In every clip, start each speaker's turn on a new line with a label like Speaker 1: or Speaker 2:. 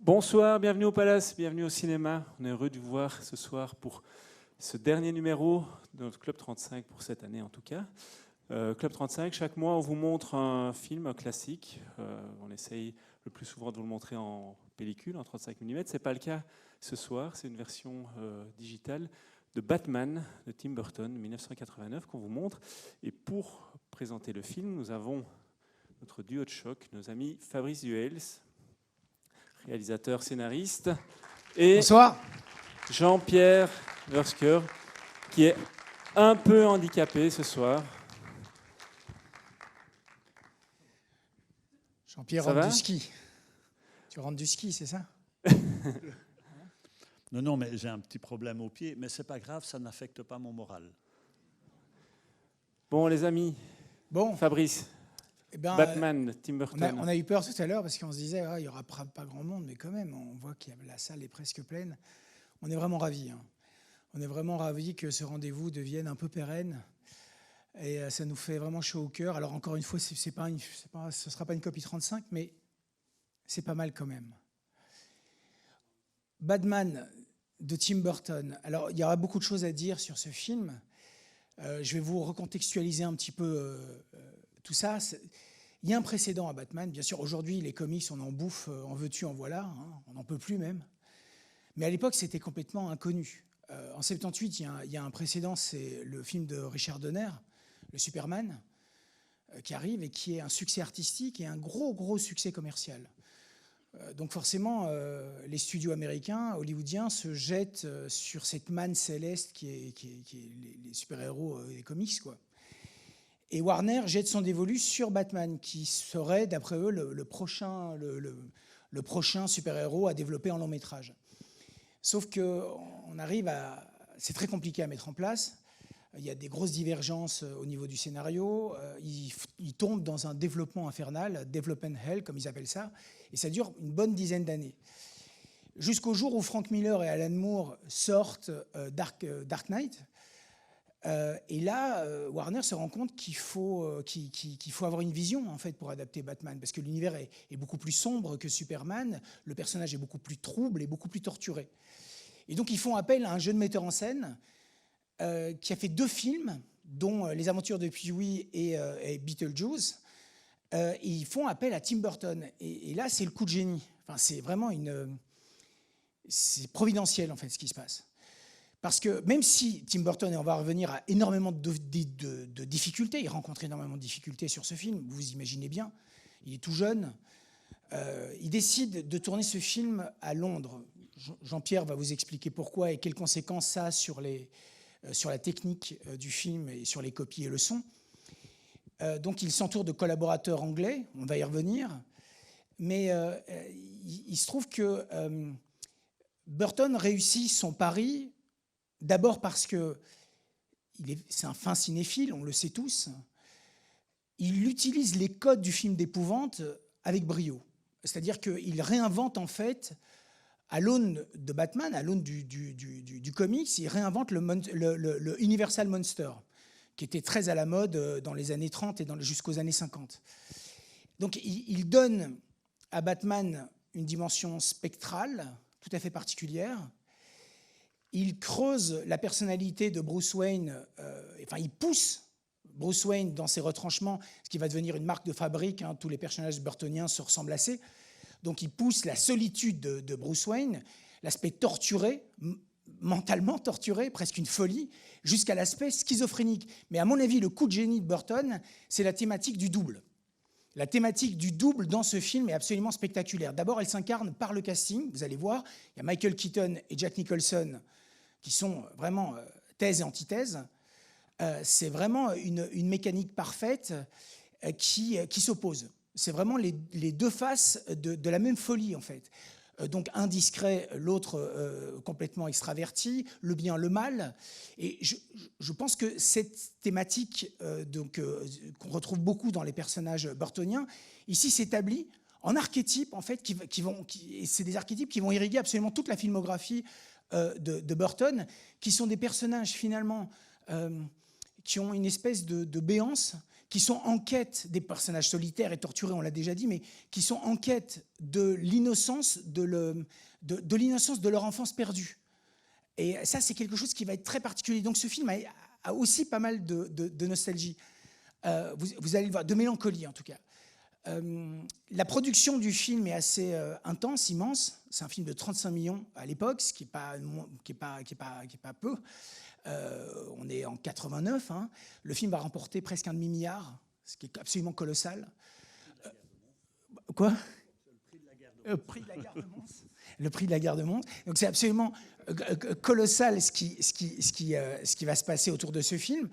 Speaker 1: Bonsoir, bienvenue au Palace, bienvenue au cinéma. On est heureux de vous voir ce soir pour ce dernier numéro de notre Club 35 pour cette année en tout cas. Club 35, chaque mois on vous montre un film, un classique. On essaye le plus souvent de vous le montrer en pellicule, en 35 mm. Ce n'est pas le cas ce soir, c'est une version digitale de Batman de Tim Burton, 1989, qu'on vous montre. Et pour présenter le film, nous avons notre duo de choc, nos amis Fabrice Duels, réalisateur, scénariste, et
Speaker 2: bonsoir.
Speaker 1: Jean-Pierre Versker, qui est un peu handicapé ce soir.
Speaker 2: Jean-Pierre rentre du ski. Tu rentres du ski, c'est ça?
Speaker 3: Non, mais j'ai un petit problème au pied, mais c'est pas grave, ça n'affecte pas mon moral.
Speaker 1: Bon, les amis,
Speaker 2: bon.
Speaker 1: Fabrice, Batman, Tim Burton.
Speaker 2: On a eu peur tout à l'heure parce qu'on se disait il n'y aura pas grand monde, mais quand même, on voit que la salle est presque pleine. On est vraiment ravis. On est vraiment ravis que ce rendez-vous devienne un peu pérenne. Et ça nous fait vraiment chaud au cœur. Alors encore une fois, ce ne sera pas une copie 35, mais c'est pas mal quand même. Batman de Tim Burton. Alors il y aura beaucoup de choses à dire sur ce film. Je vais vous recontextualiser un petit peu tout ça. Il y a un précédent à Batman. Bien sûr, aujourd'hui, les comics, on en bouffe, en veux-tu, en voilà. On n'en peut plus même. Mais à l'époque, c'était complètement inconnu. En 78, il y a un précédent, c'est le film de Richard Donner, le Superman, qui arrive et qui est un succès artistique et un gros succès commercial. Donc forcément, les studios américains, hollywoodiens, se jettent sur cette manne céleste qui est les super-héros des comics, quoi. Et Warner jette son dévolu sur Batman, qui serait, d'après eux, le prochain super-héros à développer en long métrage. Sauf qu'on arrive à... C'est très compliqué à mettre en place. Il y a des grosses divergences au niveau du scénario. Ils tombent dans un développement infernal, development hell, comme ils appellent ça, et ça dure une bonne dizaine d'années. Jusqu'au jour où Frank Miller et Alan Moore sortent Dark Knight. Et là, Warner se rend compte qu'il faut avoir une vision en fait, pour adapter Batman, parce que l'univers est beaucoup plus sombre que Superman, le personnage est beaucoup plus trouble et beaucoup plus torturé. Et donc ils font appel à un jeune metteur en scène qui a fait 2 films, dont Les Aventures de Pee-wee et Beetlejuice. Ils font appel à Tim Burton. Et là, c'est le coup de génie. Enfin, c'est vraiment c'est providentiel en fait ce qui se passe. Parce que même si Tim Burton, et on va revenir, a énormément de difficultés, il rencontre énormément de difficultés sur ce film, vous imaginez bien, il est tout jeune, il décide de tourner ce film à Londres. Jean-Pierre va vous expliquer pourquoi et quelles conséquences ça a sur la technique du film et sur les copies et le son. Donc il s'entoure de collaborateurs anglais, on va y revenir, mais il se trouve que Burton réussit son pari. D'abord parce que c'est un fin cinéphile, on le sait tous. Il utilise les codes du film d'épouvante avec brio. C'est-à-dire qu'il réinvente en fait, à l'aune de Batman, à l'aune du comics, il réinvente le Universal Monster, qui était très à la mode dans les années 30 et jusqu'aux années 50. Donc il donne à Batman une dimension spectrale, tout à fait particulière. Il creuse la personnalité de Bruce Wayne, il pousse Bruce Wayne dans ses retranchements, ce qui va devenir une marque de fabrique. Tous les personnages burtoniens se ressemblent assez. Donc il pousse la solitude de Bruce Wayne, l'aspect torturé, mentalement torturé, presque une folie, jusqu'à l'aspect schizophrénique. Mais à mon avis, le coup de génie de Burton, c'est la thématique du double. La thématique du double dans ce film est absolument spectaculaire. D'abord, elle s'incarne par le casting, vous allez voir. Il y a Michael Keaton et Jack Nicholson qui sont vraiment thèse et antithèse. C'est vraiment une mécanique parfaite qui s'oppose. C'est vraiment les 2 faces de la même folie, en fait. Donc un discret, l'autre complètement extraverti, le bien, le mal. Et je pense que cette thématique qu'on retrouve beaucoup dans les personnages burtoniens, ici s'établit en archétypes, en fait, et c'est des archétypes qui vont irriguer absolument toute la filmographie de Burton, qui sont des personnages finalement qui ont une espèce de béance, qui sont en quête des personnages solitaires et torturés, on l'a déjà dit, mais qui sont en quête de l'innocence de l'innocence de leur enfance perdue. Et ça, c'est quelque chose qui va être très particulier. Donc ce film a aussi pas mal de nostalgie. Vous allez le voir, de mélancolie en tout cas. La production du film est assez intense, immense. C'est un film de 35 millions à l'époque, ce qui n'est pas peu. On est en 89. Hein. Le film va remporter presque un demi-milliard, ce qui est absolument colossal. Quoi ? Le prix de la gare de Mons. Le prix de la gare de Mons. Donc c'est absolument colossal ce qui va se passer autour de ce film.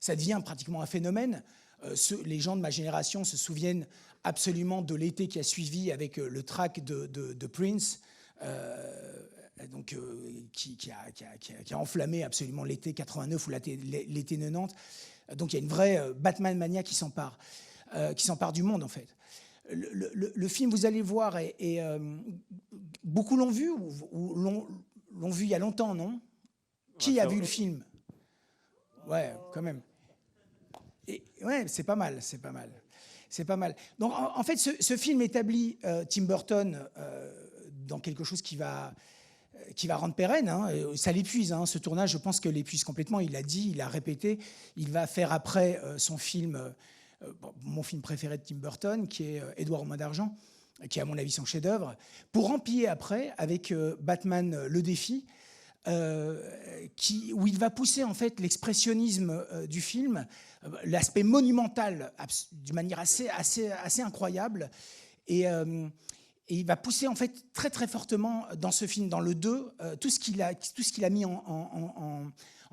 Speaker 2: Ça devient pratiquement un phénomène. Les gens de ma génération se souviennent absolument de l'été qui a suivi avec le track de Prince, qui a enflammé absolument l'été 89 ou l'été 90. Donc il y a une vraie Batman mania qui s'empare du monde en fait. Le film, vous allez voir, beaucoup l'ont vu ou l'ont vu il y a longtemps, non ? Qui a vu le film ? Ouais, quand même. Ouais, c'est pas mal. Donc, en fait, ce film établit Tim Burton dans quelque chose qui va rendre pérenne. Hein. Ça l'épuise, hein. Ce tournage, je pense que l'épuise complètement. Il l'a dit, il l'a répété. Il va faire après son film, mon film préféré de Tim Burton, qui est Édouard aux mains d'argent, qui est à mon avis son chef-d'œuvre, pour empiler après avec Batman le défi, où il va pousser en fait l'expressionnisme du film, l'aspect monumental d'une manière assez incroyable, et il va pousser en fait très très fortement dans ce film, dans le 2, tout ce qu'il a mis en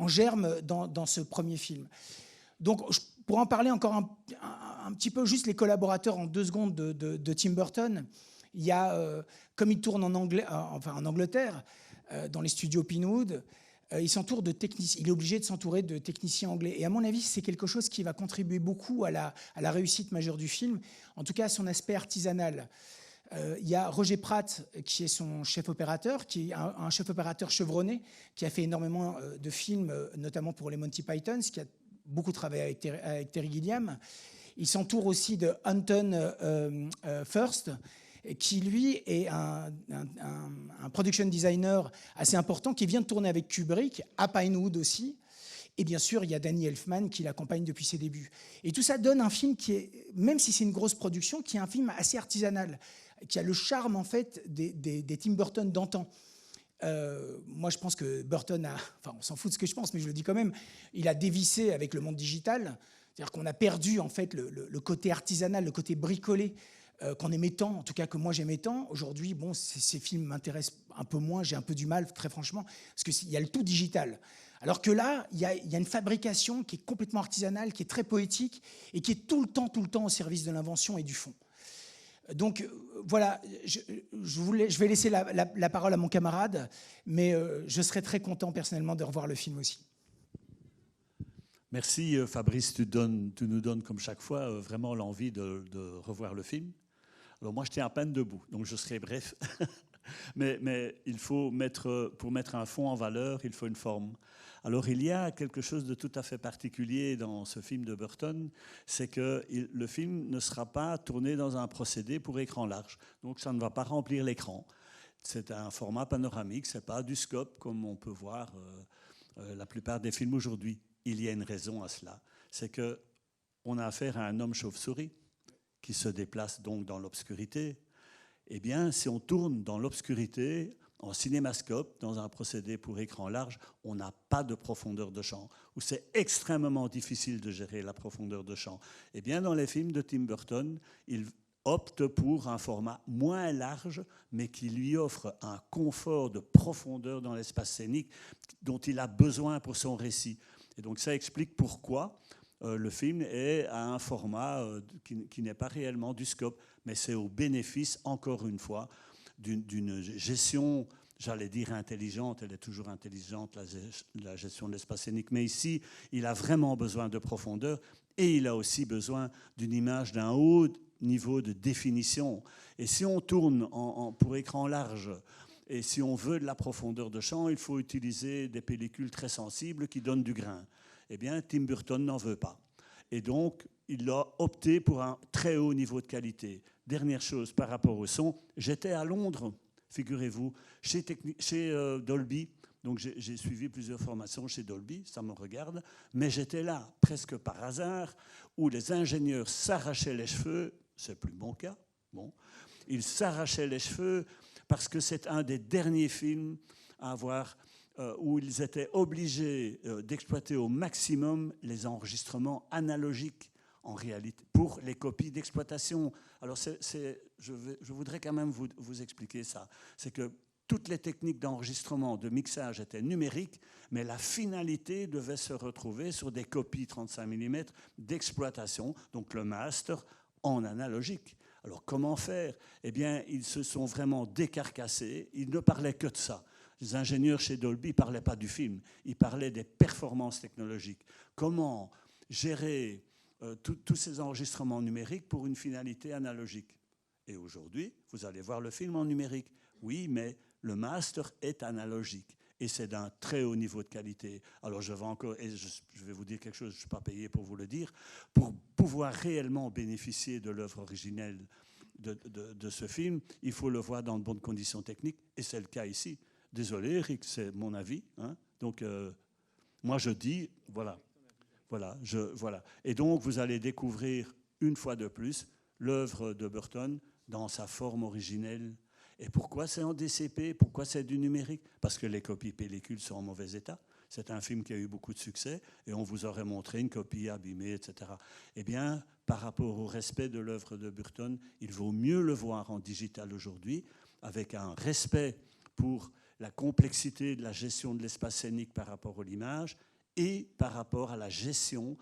Speaker 2: germe dans ce premier film. Donc pour en parler encore un petit peu, juste les collaborateurs en 2 secondes de Tim Burton, il y a, comme il tourne en Angleterre, dans les studios Pinewood, il est obligé de s'entourer de techniciens anglais. Et à mon avis, c'est quelque chose qui va contribuer beaucoup à la réussite majeure du film, en tout cas à son aspect artisanal. Il y a Roger Pratt, qui est son chef opérateur, qui est un chef opérateur chevronné, qui a fait énormément de films, notamment pour les Monty Pythons, qui a beaucoup travaillé avec Terry Gilliam. Il s'entoure aussi de Anton Furst, qui lui est un production designer assez important, qui vient de tourner avec Kubrick, à Pinewood aussi. Et bien sûr, il y a Danny Elfman qui l'accompagne depuis ses débuts. Et tout ça donne un film qui est, même si c'est une grosse production, qui est un film assez artisanal, qui a le charme en fait des Tim Burton d'antan. Moi, je pense que Burton on s'en fout de ce que je pense, mais je le dis quand même, il a dévissé avec le monde digital. C'est-à-dire qu'on a perdu en fait le côté artisanal, le côté bricolé qu'on aimait tant, en tout cas que moi j'aimais tant. Aujourd'hui, bon, ces films m'intéressent un peu moins, j'ai un peu du mal, très franchement, parce qu'il y a le tout digital. Alors que là, il y a une fabrication qui est complètement artisanale, qui est très poétique et qui est tout le temps au service de l'invention et du fond. Donc voilà, je vais laisser la parole à mon camarade, mais je serais très content personnellement de revoir le film aussi.
Speaker 3: Merci Fabrice, tu nous donnes comme chaque fois vraiment l'envie de revoir le film. Alors moi je tiens à peine debout, donc je serai bref. mais il faut pour mettre un fond en valeur, il faut une forme. Alors il y a quelque chose de tout à fait particulier dans ce film de Burton, c'est que le film ne sera pas tourné dans un procédé pour écran large, donc ça ne va pas remplir l'écran. C'est un format panoramique, c'est pas du scope comme on peut voir la plupart des films aujourd'hui. Il y a une raison à cela, c'est qu'on a affaire à un homme chauve-souris qui se déplace donc dans l'obscurité. Eh bien, si on tourne dans l'obscurité, en cinémascope, dans un procédé pour écran large, on n'a pas de profondeur de champ, ou c'est extrêmement difficile de gérer la profondeur de champ. Eh bien, dans les films de Tim Burton, il opte pour un format moins large, mais qui lui offre un confort de profondeur dans l'espace scénique dont il a besoin pour son récit. Et donc ça explique pourquoi le film est à un format qui n'est pas réellement du scope, mais c'est au bénéfice, encore une fois, d'une gestion, j'allais dire intelligente, elle est toujours intelligente, la gestion de l'espace scénique, mais ici, il a vraiment besoin de profondeur et il a aussi besoin d'une image d'un haut niveau de définition. Et si on tourne pour écran large, et si on veut de la profondeur de champ, il faut utiliser des pellicules très sensibles qui donnent du grain. Eh bien, Tim Burton n'en veut pas. Et donc, il a opté pour un très haut niveau de qualité. Dernière chose par rapport au son, j'étais à Londres, figurez-vous, chez Dolby. Donc j'ai suivi plusieurs formations chez Dolby, ça me regarde, mais j'étais là presque par hasard, où les ingénieurs s'arrachaient les cheveux, c'est plus mon cas, bon, ils s'arrachaient les cheveux parce que c'est un des derniers films à avoir où ils étaient obligés d'exploiter au maximum les enregistrements analogiques en réalité, pour les copies d'exploitation. Alors je voudrais quand même vous expliquer ça, c'est que toutes les techniques d'enregistrement, de mixage étaient numériques, mais la finalité devait se retrouver sur des copies 35 mm d'exploitation, donc le master en analogique. Alors comment faire? Eh bien, ils se sont vraiment décarcassés, ils ne parlaient que de ça. Les ingénieurs chez Dolby ne parlaient pas du film, ils parlaient des performances technologiques. Comment gérer tous ces enregistrements numériques pour une finalité analogique? Et aujourd'hui, vous allez voir le film en numérique. Oui, mais le master est analogique et c'est d'un très haut niveau de qualité. Alors je vais vous dire quelque chose, je ne suis pas payé pour vous le dire, pour pouvoir réellement bénéficier de l'œuvre originelle de ce film, il faut le voir dans de bonnes conditions techniques et c'est le cas ici. Désolé Eric, c'est mon avis. Hein. Donc moi je dis, voilà. Et donc vous allez découvrir une fois de plus l'œuvre de Burton dans sa forme originelle. Et pourquoi c'est en DCP? Pourquoi c'est du numérique? Parce que les copies pellicules sont en mauvais état. C'est un film qui a eu beaucoup de succès et on vous aurait montré une copie abîmée, etc. Eh bien, par rapport au respect de l'œuvre de Burton, il vaut mieux le voir en digital aujourd'hui, avec un respect pour la complexité de la gestion de l'espace scénique par rapport à l'image et par rapport à la gestion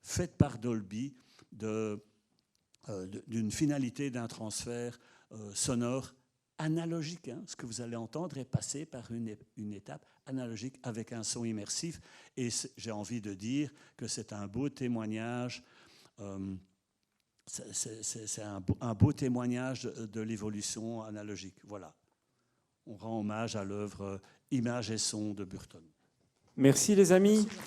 Speaker 3: faite par Dolby d'une finalité d'un transfert sonore analogique. Hein. Ce que vous allez entendre est passé par une étape analogique avec un son immersif. Et j'ai envie de dire que c'est un beau témoignage. C'est un beau témoignage de l'évolution analogique. Voilà. On rend hommage à l'œuvre Images et sons de Burton.
Speaker 1: Merci les amis.
Speaker 2: Merci,